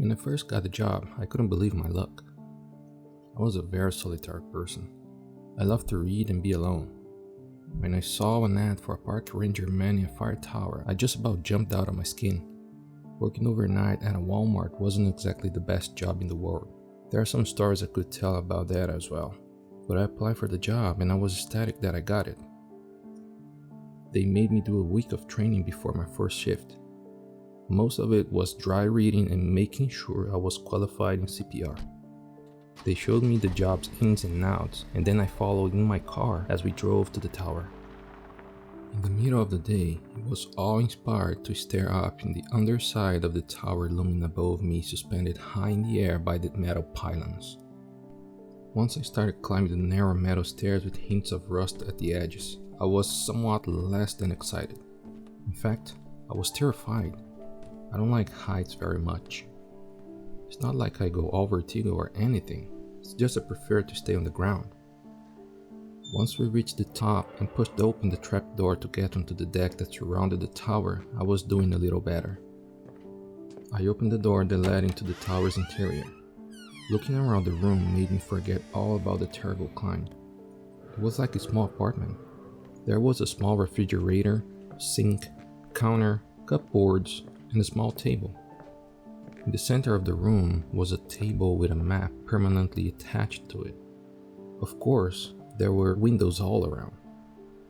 When I first got the job, I couldn't believe my luck. I was a very solitary person. I loved to read and be alone. When I saw an ad for a park ranger manning a fire tower, I just about jumped out of my skin. Working overnight at a Walmart wasn't exactly the best job in the world. There are some stories I could tell about that as well. But I applied for the job and I was ecstatic that I got it. They made me do a week of training before my first shift. Most of it was dry reading and making sure I was qualified in CPR. They showed me the job's ins and outs, and then I followed in my car as we drove to the tower. In the middle of the day, it was awe-inspired to stare up in the underside of the tower looming above me, suspended high in the air by the metal pylons. Once I started climbing the narrow metal stairs with hints of rust at the edges, I was somewhat less than excited. In fact, I was terrified. I don't like heights very much. It's not like I go all vertigo or anything, it's just I prefer to stay on the ground. Once we reached the top and pushed open the trapdoor to get onto the deck that surrounded the tower, I was doing a little better. I opened the door that led into the tower's interior. Looking around the room made me forget all about the terrible climb. It was like a small apartment. There was a small refrigerator, sink, counter, cupboards, and a small table. In the center of the room was a table with a map permanently attached to it. Of course, there were windows all around.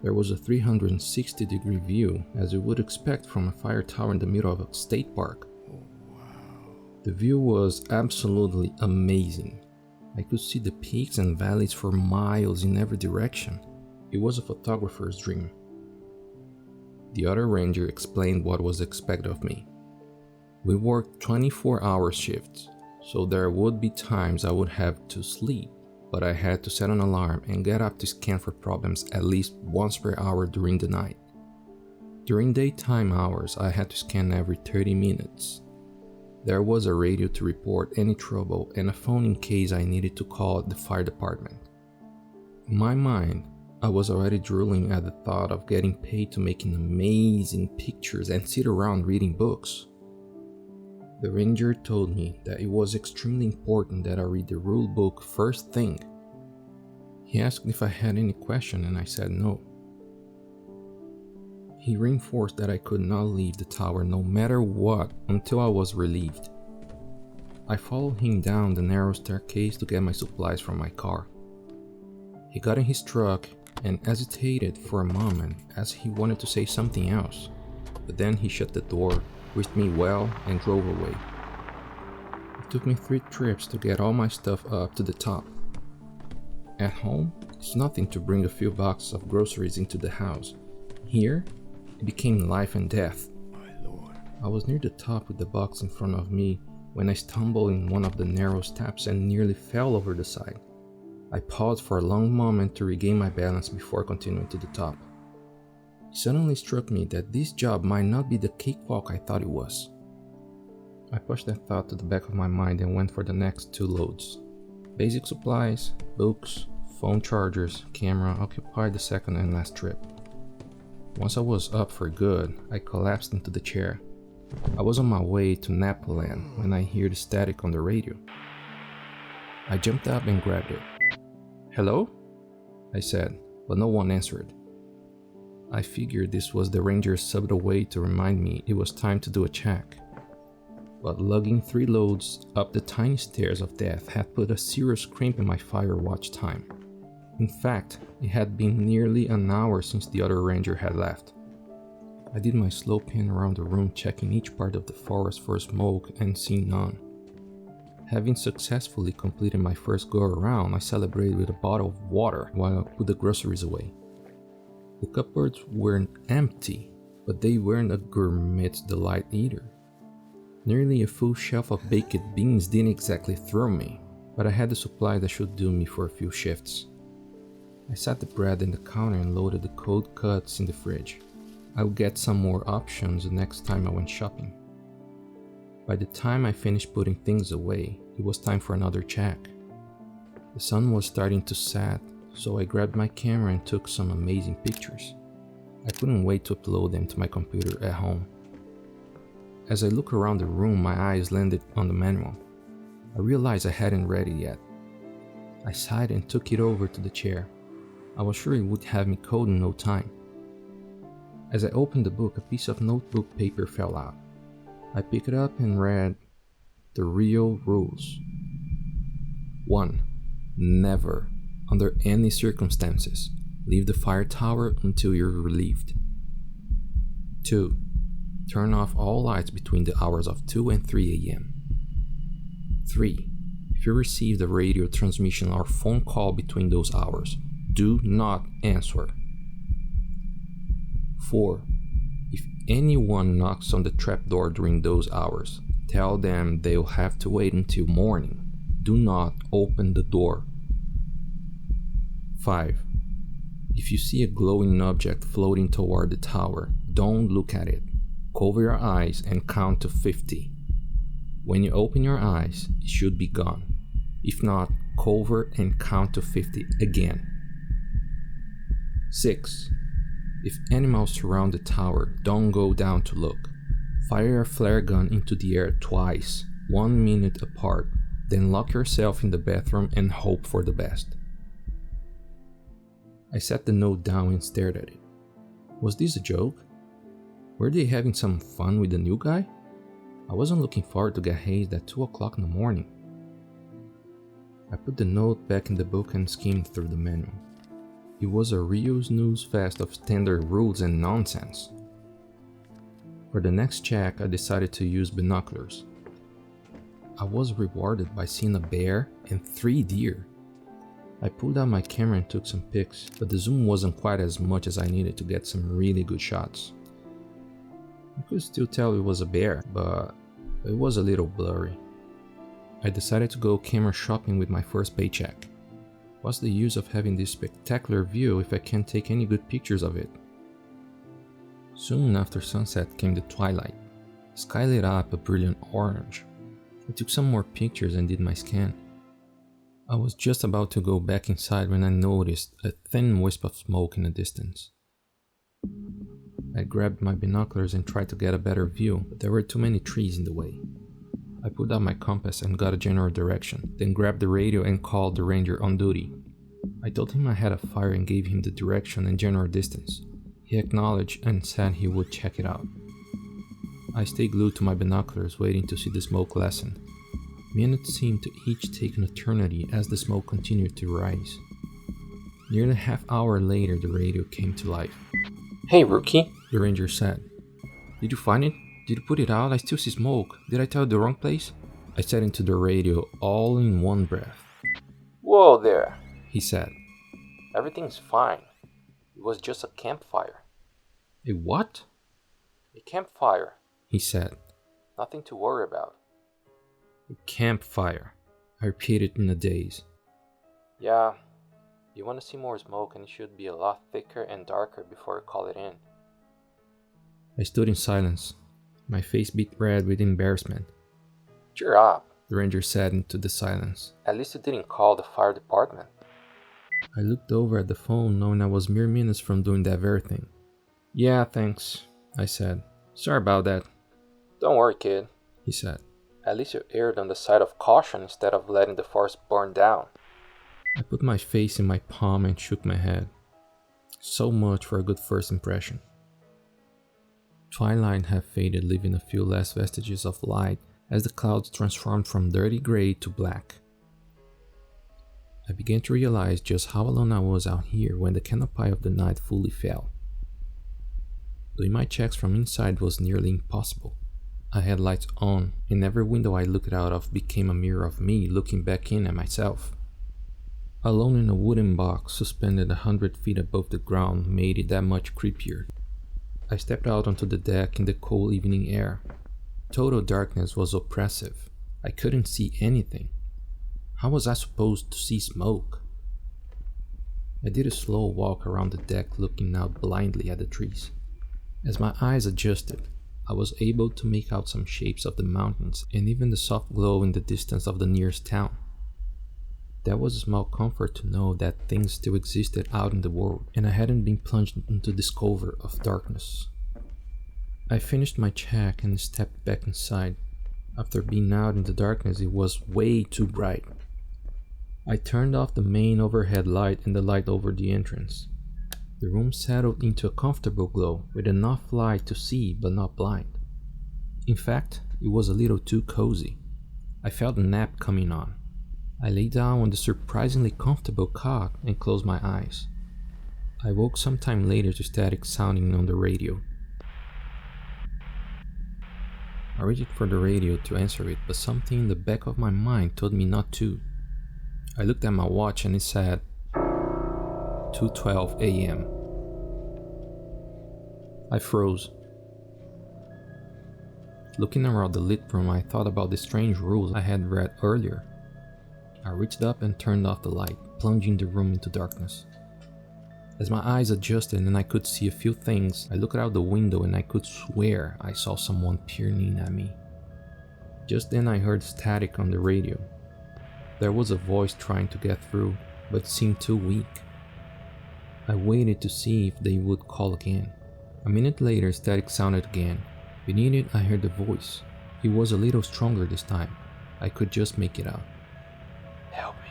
There was a 360-degree view, as you would expect from a fire tower in the middle of a state park. The view was absolutely amazing. I could see the peaks and valleys for miles in every direction. It was a photographer's dream. The other ranger explained what was expected of me. We worked 24-hour shifts, so there would be times I would have to sleep, but I had to set an alarm and get up to scan for problems at least once per hour during the night. During daytime hours, I had to scan every 30 minutes. There was a radio to report any trouble and a phone in case I needed to call the fire department. In my mind, I was already drooling at the thought of getting paid to making amazing pictures and sit around reading books. The ranger told me that it was extremely important that I read the rule book first thing. He asked if I had any question and I said no. He reinforced that I could not leave the tower no matter what until I was relieved. I followed him down the narrow staircase to get my supplies from my car. He got in his truck and hesitated for a moment as he wanted to say something else, but then he shut the door, wished me well, and drove away. It took me 3 trips to get all my stuff up to the top. At home, it's nothing to bring a few boxes of groceries into the house. Here, it became life and death. My lord. I was near the top with the box in front of me when I stumbled in one of the narrow steps and nearly fell over the side. I paused for a long moment to regain my balance before continuing to the top. It suddenly struck me that this job might not be the cakewalk I thought it was. I pushed that thought to the back of my mind and went for the next 2 loads. Basic supplies, books, phone chargers, camera occupied the second and last trip. Once I was up for good, I collapsed into the chair. I was on my way to Napa Land when I heard the static on the radio. I jumped up and grabbed it. "Hello?" I said, but no one answered. I figured this was the ranger's subtle way to remind me it was time to do a check. But lugging 3 loads up the tiny stairs of death had put a serious crimp in my fire watch time. In fact, it had been nearly an hour since the other ranger had left. I did my slow pan around the room, checking each part of the forest for smoke and seeing none. Having successfully completed my first go-around, I celebrated with a bottle of water while I put the groceries away. The cupboards weren't empty, but they weren't a gourmet's delight either. Nearly a full shelf of baked beans didn't exactly thrill me, but I had the supply that should do me for a few shifts. I set the bread in the counter and loaded the cold cuts in the fridge. I would get some more options the next time I went shopping. By the time I finished putting things away, it was time for another check. The sun was starting to set, so I grabbed my camera and took some amazing pictures. I couldn't wait to upload them to my computer at home. As I looked around the room, my eyes landed on the manual. I realized I hadn't read it yet. I sighed and took it over to the chair. I was sure it would have me code in no time. As I opened the book, a piece of notebook paper fell out. I picked it up and read the real rules. 1. Never, under any circumstances, leave the fire tower until you're relieved. 2. Turn off all lights between the hours of 2 and 3 a.m. 3. If you receive a radio transmission or phone call between those hours, do not answer. 4. If anyone knocks on the trapdoor during those hours, tell them they'll have to wait until morning. Do not open the door. 5. If you see a glowing object floating toward the tower, don't look at it. Cover your eyes and count to 50. When you open your eyes, it should be gone. If not, cover and count to 50 again. 6. If animals surround the tower, don't go down to look. Fire a flare gun into the air twice, 1 minute apart, then lock yourself in the bathroom and hope for the best. I set the note down and stared at it. Was this a joke? Were they having some fun with the new guy? I wasn't looking forward to get hazed at 2 o'clock in the morning. I put the note back in the book and skimmed through the manual. It was a real snooze fest of standard rules and nonsense. For the next check, I decided to use binoculars. I was rewarded by seeing a bear and 3 deer. I pulled out my camera and took some pics, but the zoom wasn't quite as much as I needed to get some really good shots. I could still tell it was a bear, but it was a little blurry. I decided to go camera shopping with my first paycheck. What's the use of having this spectacular view if I can't take any good pictures of it? Soon after sunset came the twilight. The sky lit up a brilliant orange. I took some more pictures and did my scan. I was just about to go back inside when I noticed a thin wisp of smoke in the distance. I grabbed my binoculars and tried to get a better view, but there were too many trees in the way. I pulled out my compass and got a general direction, then grabbed the radio and called the ranger on duty. I told him I had a fire and gave him the direction and general distance. He acknowledged and said he would check it out. I stayed glued to my binoculars, waiting to see the smoke lessen. Minutes seemed to each take an eternity as the smoke continued to rise. Nearly a half hour later, the radio came to life. "Hey, rookie," the ranger said. "Did you find it? Did you put it out? I still see smoke. Did I tell you the wrong place?" I said into the radio all in one breath. "Whoa there," he said. "Everything's fine. It was just a campfire." "A what?" "A campfire," he said. "Nothing to worry about." "A campfire," I repeated in a daze. "Yeah, you want to see more smoke and it should be a lot thicker and darker before you call it in." I stood in silence. My face beat red with embarrassment. "Cheer up," the ranger said into the silence. "At least you didn't call the fire department." I looked over at the phone, knowing I was mere minutes from doing that very thing. "Yeah, thanks," I said. "Sorry about that." "Don't worry, kid," he said. "At least you erred on the side of caution instead of letting the forest burn down." I put my face in my palm and shook my head. So much for a good first impression. Twilight had faded, leaving a few last vestiges of light as the clouds transformed from dirty gray to black. I began to realize just how alone I was out here when the canopy of the night fully fell. Doing my checks from inside was nearly impossible. I had lights on, and every window I looked out of became a mirror of me looking back in at myself. Alone in a wooden box suspended 100 feet above the ground made it that much creepier. I stepped out onto the deck in the cold evening air. Total darkness was oppressive. I couldn't see anything. How was I supposed to see smoke? I did a slow walk around the deck, looking out blindly at the trees. As my eyes adjusted, I was able to make out some shapes of the mountains and even the soft glow in the distance of the nearest town. That was a small comfort to know that things still existed out in the world, and I hadn't been plunged into this covert of darkness. I finished my check and stepped back inside. After being out in the darkness, it was way too bright. I turned off the main overhead light and the light over the entrance. The room settled into a comfortable glow with enough light to see but not blind. In fact, it was a little too cozy. I felt a nap coming on. I lay down on the surprisingly comfortable cot and closed my eyes. I woke sometime later to static sounding on the radio. I reached for the radio to answer it, but something in the back of my mind told me not to. I looked at my watch and it said 2:12 a.m. I froze. Looking around the lit room, I thought about the strange rules I had read earlier. I reached up and turned off the light, plunging the room into darkness. As my eyes adjusted and I could see a few things, I looked out the window and I could swear I saw someone peering at me. Just then I heard static on the radio. There was a voice trying to get through, but it seemed too weak. I waited to see if they would call again. A minute later, static sounded again. Beneath it, I heard the voice. It was a little stronger this time. I could just make it out. Help me,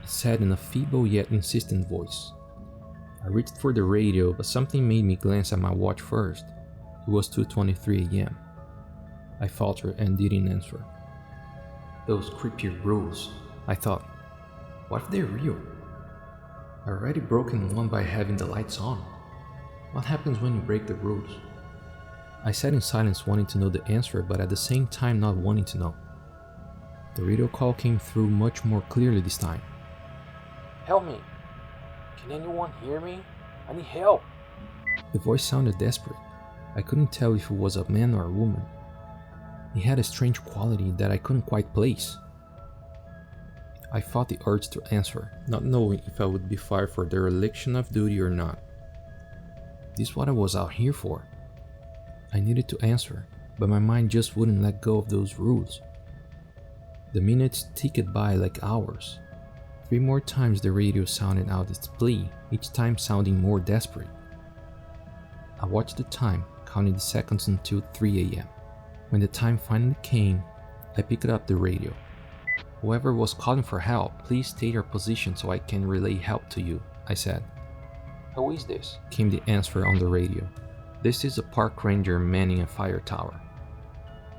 It said in a feeble yet insistent voice. I reached for the radio, but something made me glance at my watch first. It was 2:23 a.m. I faltered and didn't answer. Those creepy rules, I thought. What if they're real? I already broken one by having the lights on. What happens when you break the rules? I sat in silence wanting to know the answer, but at the same time not wanting to know. The radio call came through much more clearly this time. help me. Can anyone hear me? I need help. The voice sounded desperate. I couldn't tell if it was a man or a woman. It had a strange quality that I couldn't quite place. I fought the urge to answer, not knowing if I would be fired for dereliction of duty or not. This is what I was out here for. I needed to answer, but my mind just wouldn't let go of those rules. The minutes ticked by like hours. 3 more times the radio sounded out its plea, each time sounding more desperate. I watched the time, counting the seconds until 3 a.m. When the time finally came, I picked up the radio. Whoever was calling for help, please state your position so I can relay help to you, I said. Who is this? Came the answer on the radio. This is a park ranger manning a fire tower.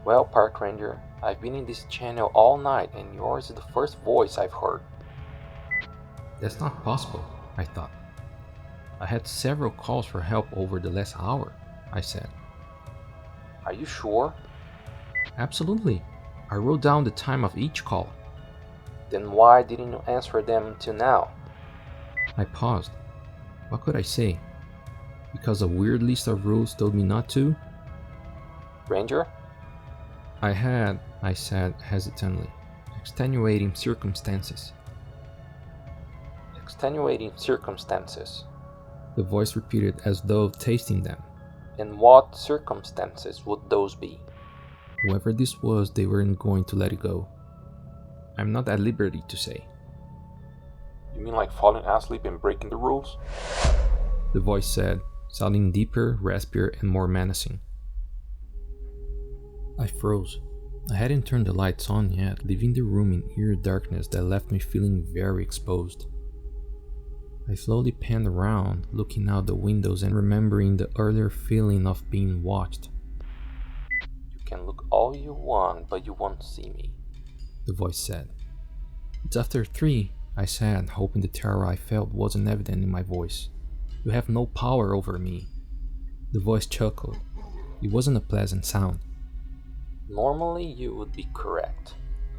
Well, park ranger, I've been in this channel all night and yours is the first voice I've heard. That's not possible, I thought. I had several calls for help over the last hour, I said. Are you sure? Absolutely. I wrote down the time of each call. Then why didn't you answer them until now? I paused. What could I say? Because a weird list of rules told me not to? Ranger? I said hesitantly, extenuating circumstances. Extenuating circumstances. The voice repeated as though tasting them. And what circumstances would those be? Whoever this was, they weren't going to let it go. I'm not at liberty to say. You mean like falling asleep and breaking the rules? The voice said, sounding deeper, raspier, and more menacing. I froze. I hadn't turned the lights on yet, leaving the room in eerie darkness that left me feeling very exposed. I slowly panned around, looking out the windows and remembering the earlier feeling of being watched. You can look all you want, but you won't see me, the voice said. It's after 3, I said, hoping the terror I felt wasn't evident in my voice. You have no power over me. The voice chuckled. It wasn't a pleasant sound. Normally you would be correct.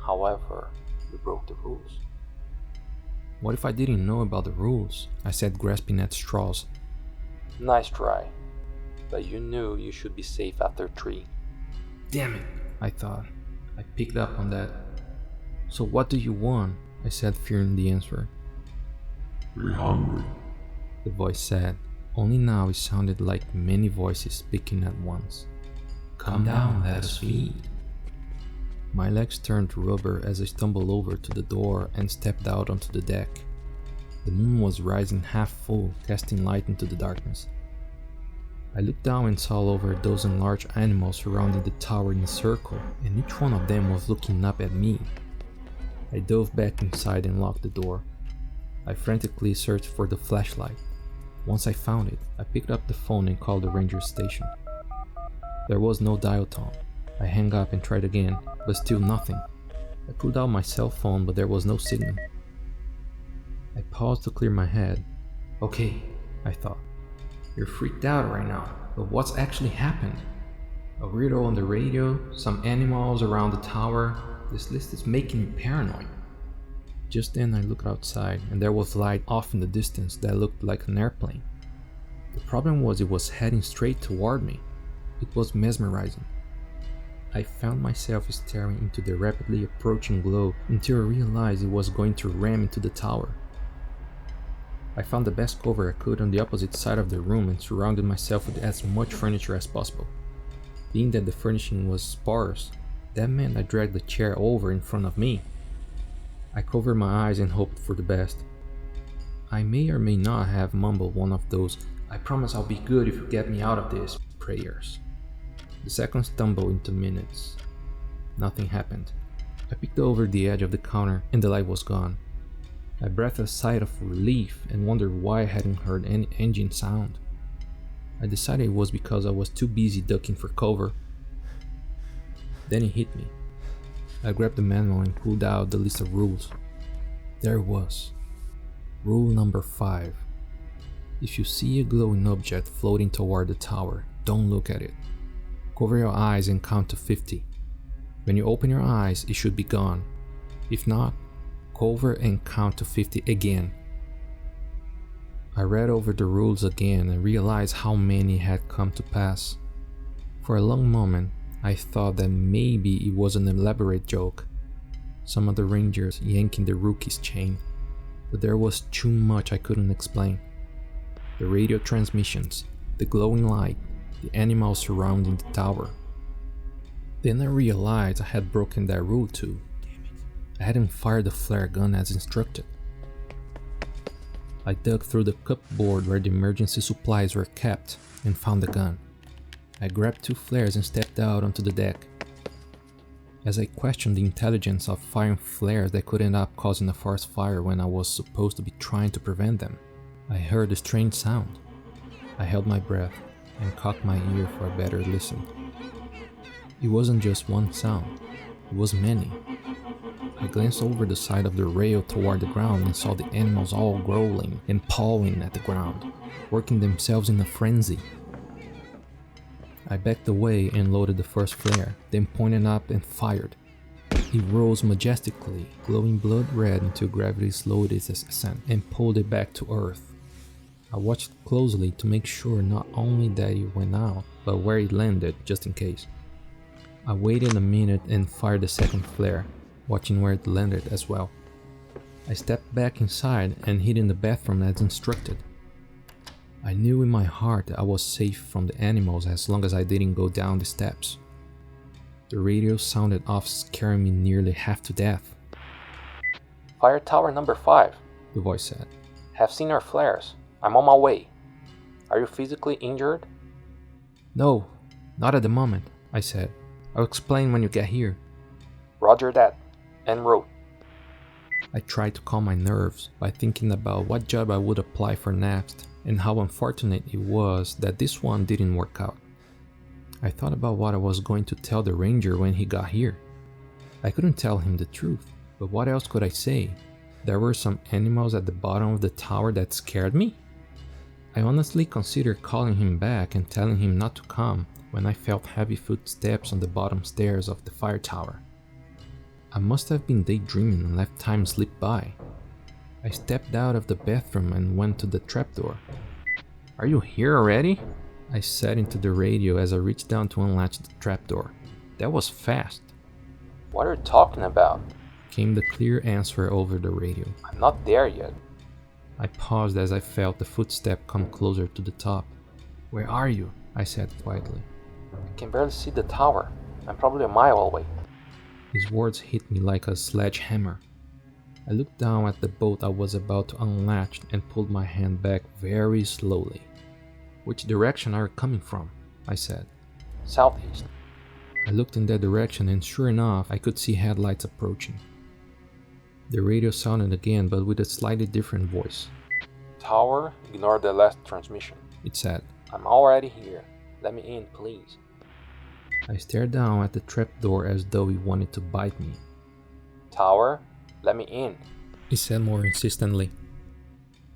However, you broke the rules. What if I didn't know about the rules? I said, grasping at straws. Nice try. But you knew you should be safe after 3. Damn it, I thought. I picked up on that. So what do you want? I said, fearing the answer. We're hungry, the voice said. Only now it sounded like many voices speaking at once. Come down, let us feed. My legs turned to rubber as I stumbled over to the door and stepped out onto the deck. The moon was rising half full, casting light into the darkness. I looked down and saw over a dozen large animals surrounding the tower in a circle, and each one of them was looking up at me. I dove back inside and locked the door. I frantically searched for the flashlight. Once I found it, I picked up the phone and called the ranger station. There was no dial tone. I hung up and tried again, but still nothing. I pulled out my cell phone, but there was no signal. I paused to clear my head. Okay, I thought. You're freaked out right now, but what's actually happened? A weirdo on the radio, some animals around the tower. This list is making me paranoid. Just then I looked outside and there was light off in the distance that looked like an airplane. The problem was it was heading straight toward me. It was mesmerizing. I found myself staring into the rapidly approaching glow until I realized it was going to ram into the tower. I found the best cover I could on the opposite side of the room and surrounded myself with as much furniture as possible. Being that the furnishing was sparse, that meant I dragged the chair over in front of me. I covered my eyes and hoped for the best. I may or may not have mumbled one of those "I promise I'll be good if you get me out of this" prayers. The seconds stumbled into minutes. Nothing happened. I peeked over the edge of the counter and the light was gone. I breathed a sigh of relief and wondered why I hadn't heard any engine sound. I decided it was because I was too busy ducking for cover. Then it hit me. I grabbed the manual and pulled out the list of rules. There it was. Rule number 5. If you see a glowing object floating toward the tower, don't look at it. Cover your eyes and count to 50. When you open your eyes, it should be gone. If not, cover and count to 50 again. I read over the rules again and realized how many had come to pass. For a long moment, I thought that maybe it was an elaborate joke. Some of the rangers yanking the rookie's chain, but there was too much I couldn't explain. The radio transmissions, the glowing light, the animals surrounding the tower. Then I realized I had broken that rule too. I hadn't fired the flare gun as instructed. I dug through the cupboard where the emergency supplies were kept and found the gun. I grabbed 2 flares and stepped out onto the deck. As I questioned the intelligence of firing flares that could end up causing a forest fire when I was supposed to be trying to prevent them, I heard a strange sound. I held my breath and cocked my ear for a better listen. It wasn't just one sound, it was many. I glanced over the side of the rail toward the ground and saw the animals all growling and pawing at the ground, working themselves in a frenzy. I backed away and loaded the first flare, then pointed up and fired. It rose majestically, glowing blood red until gravity slowed its ascent and pulled it back to Earth. I watched closely to make sure not only that it went out, but where it landed, just in case. I waited a minute and fired the second flare, watching where it landed as well. I stepped back inside and hid in the bathroom as instructed. I knew in my heart that I was safe from the animals as long as I didn't go down the steps. The radio sounded off, scaring me nearly half to death. Fire tower number 5, the voice said. Have seen our flares. I'm on my way. Are you physically injured? No, not at the moment, I said. I'll explain when you get here. Roger that. En route. I tried to calm my nerves by thinking about what job I would apply for next and how unfortunate it was that this one didn't work out. I thought about what I was going to tell the ranger when he got here. I couldn't tell him the truth, but what else could I say? There were some animals at the bottom of the tower that scared me? I honestly considered calling him back and telling him not to come when I felt heavy footsteps on the bottom stairs of the fire tower. I must have been daydreaming and let time slip by. I stepped out of the bathroom and went to the trapdoor. "Are you here already?" I said into the radio as I reached down to unlatch the trapdoor. That was fast. What are you talking about? Came the clear answer over the radio. I'm not there yet. I paused as I felt the footstep come closer to the top. "Where are you?" I said quietly. I can barely see the tower. I'm probably a mile away. His words hit me like a sledgehammer. I looked down at the bolt I was about to unlatch and pulled my hand back very slowly. Which direction are you coming from? I said. Southeast. I looked in that direction and sure enough, I could see headlights approaching. The radio sounded again, but with a slightly different voice. Tower, ignore the last transmission. It said. I'm already here. Let me in, please. I stared down at the trapdoor as though he wanted to bite me. Tower, let me in. He said more insistently.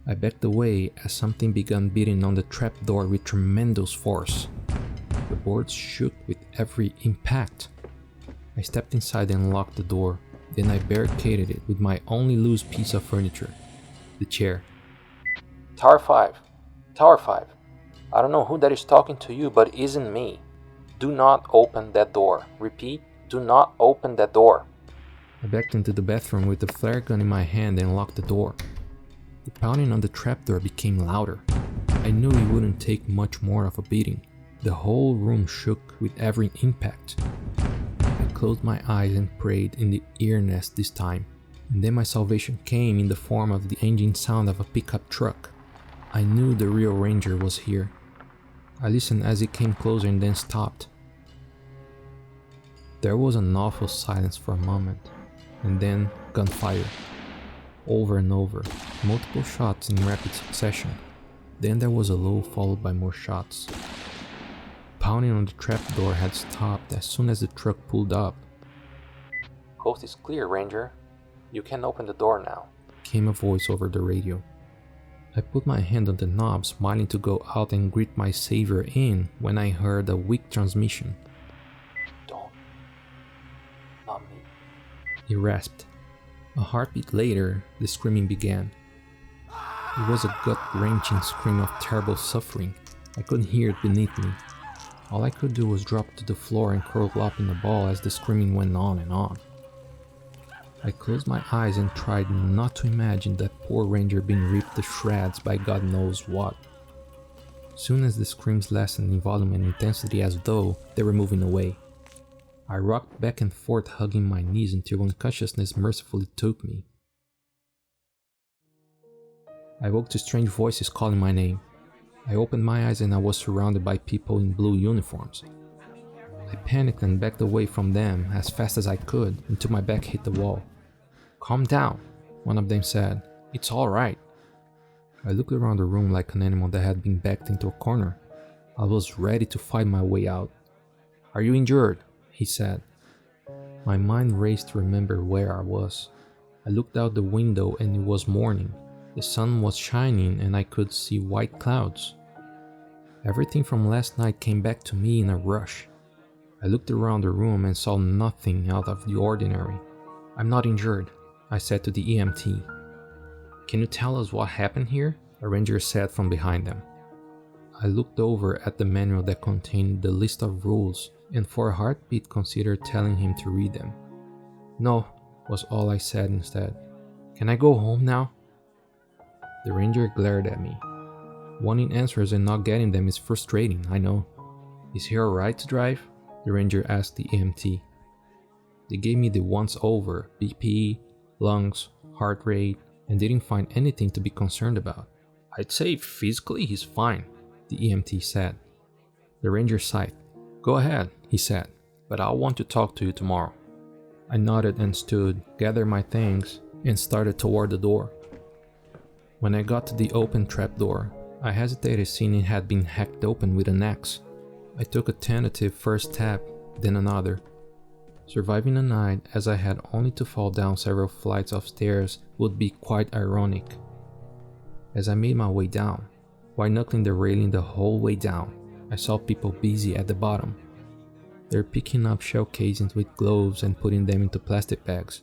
I backed away as something began beating on the trapdoor with tremendous force. The boards shook with every impact. I stepped inside and locked the door. Then I barricaded it with my only loose piece of furniture, the chair. Tower 5. Tower 5. I don't know who that is talking to you, but it isn't me. Do not open that door. Repeat, do not open that door. I backed into the bathroom with the flare gun in my hand and locked the door. The pounding on the trapdoor became louder. I knew it wouldn't take much more of a beating. The whole room shook with every impact. I closed my eyes and prayed in the ear nest this time. And then my salvation came in the form of the engine sound of a pickup truck. I knew the real ranger was here. I listened as it came closer and then stopped. There was an awful silence for a moment, and then gunfire. Over and over, multiple shots in rapid succession. Then there was a lull followed by more shots. Pounding on the trapdoor had stopped as soon as the truck pulled up. Coast is clear, Ranger. You can open the door now. Came a voice over the radio. I put my hand on the knob, smiling to go out and greet my savior in when I heard a weak transmission. Don't. Not me. He rasped. A heartbeat later, the screaming began. It was a gut-wrenching scream of terrible suffering. I couldn't hear it beneath me. All I could do was drop to the floor and curl up in a ball as the screaming went on and on. I closed my eyes and tried not to imagine that poor ranger being ripped to shreds by God knows what. Soon as the screams lessened in volume and intensity as though they were moving away, I rocked back and forth hugging my knees until unconsciousness mercifully took me. I woke to strange voices calling my name. I opened my eyes and I was surrounded by people in blue uniforms. I panicked and backed away from them as fast as I could until my back hit the wall. "Calm down," one of them said. "It's all right." I looked around the room like an animal that had been backed into a corner. I was ready to fight my way out. "Are you injured?" he said. My mind raced to remember where I was. I looked out the window and it was morning. The sun was shining and I could see white clouds. Everything from last night came back to me in a rush. I looked around the room and saw nothing out of the ordinary. "I'm not injured," I said to the EMT. "Can you tell us what happened here?" a ranger said from behind them. I looked over at the manual that contained the list of rules and for a heartbeat considered telling him to read them. "No," was all I said instead. "Can I go home now?" The ranger glared at me. Wanting answers and not getting them is frustrating, I know. "Is he alright to drive?" the ranger asked the EMT. They gave me the once over, BP, lungs, heart rate, and didn't find anything to be concerned about. "I'd say physically he's fine," the EMT said. The ranger sighed. "Go ahead," he said, "but I'll want to talk to you tomorrow." I nodded and stood, gathered my things, and started toward the door. When I got to the open trapdoor, I hesitated seeing it had been hacked open with an axe. I took a tentative first step, then another. Surviving the night as I had only to fall down several flights of stairs would be quite ironic. As I made my way down, while knuckling the railing the whole way down, I saw people busy at the bottom. They're picking up shell casings with gloves and putting them into plastic bags.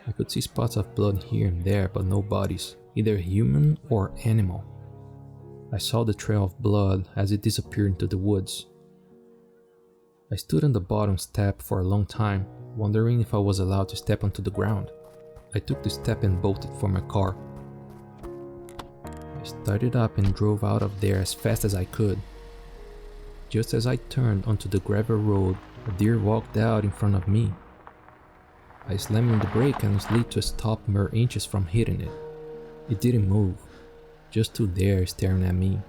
I could see spots of blood here and there, but no bodies, either human or animal. I saw the trail of blood as it disappeared into the woods. I stood on the bottom step for a long time, wondering if I was allowed to step onto the ground. I took the step and bolted for my car. I started up and drove out of there as fast as I could. Just as I turned onto the gravel road, a deer walked out in front of me. I slammed on the brake and slid to a stop mere inches from hitting it. It didn't move, just stood there staring at me.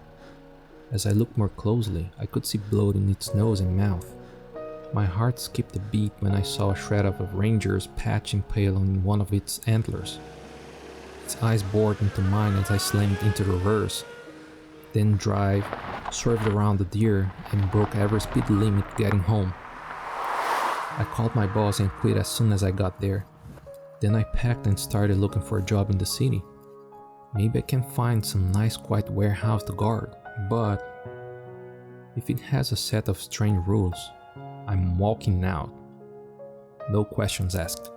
As I looked more closely, I could see blood in its nose and mouth. My heart skipped a beat when I saw a shred of a ranger's patch impaled on one of its antlers. Its eyes bored into mine as I slammed into reverse, then swerved around the deer, and broke every speed limit getting home. I called my boss and quit as soon as I got there. Then I packed and started looking for a job in the city. Maybe I can find some nice quiet warehouse to guard, but if it has a set of strange rules, I'm walking out. No questions asked.